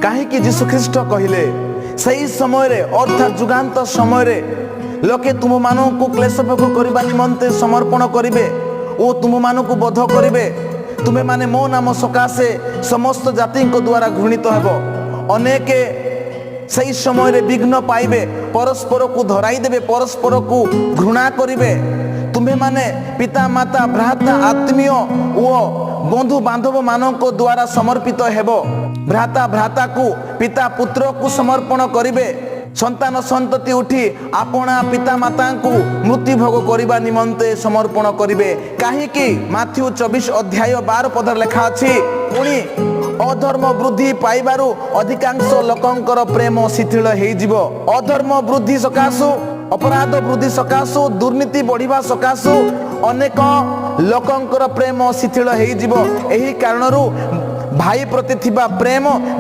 कहीं जीशुख्रीष्ट कहले सही समय अर्थात जुगांत समय लोके तुम मानू को क्लेश भोग करने निमंते समर्पण करेंगे और तुम मानू को बध करेंगे। तुम्हें माने मो नाम सकाशे समस्त जाति द्वारा घृणित हेब। अनेक सही समय विघ्न पाइबे, परस्पर को धराई देवे, परस्पर को घृणा करेंगे। तुम्हें माने पिता माता भ्राता आत्मीय ओ बंधु बांधव मानक द्वारा समर्पित हेब। भ्राता भ्राता को पिता पुत्र को समर्पण करेंगे। संतान संतति उठी आपना पिता माता को मृत्यु भोग करने निमंते समर्पण करेंगे। कहीं माथ्यू 24 अध्याय 12 पद लिखा अछि, पुणी अधर्म वृद्धि पाइबारु अधिकांश लोकंकर प्रेम शिथिल हो। अधर्म वृद्धि सकाशु, अपराध वृद्धि सकाशु, दुर्नीति बढ़िबा सकाशु अनेक लोकंकर प्रेम शिथिल हो। एही कारणरू भाई प्रति थिबा प्रेम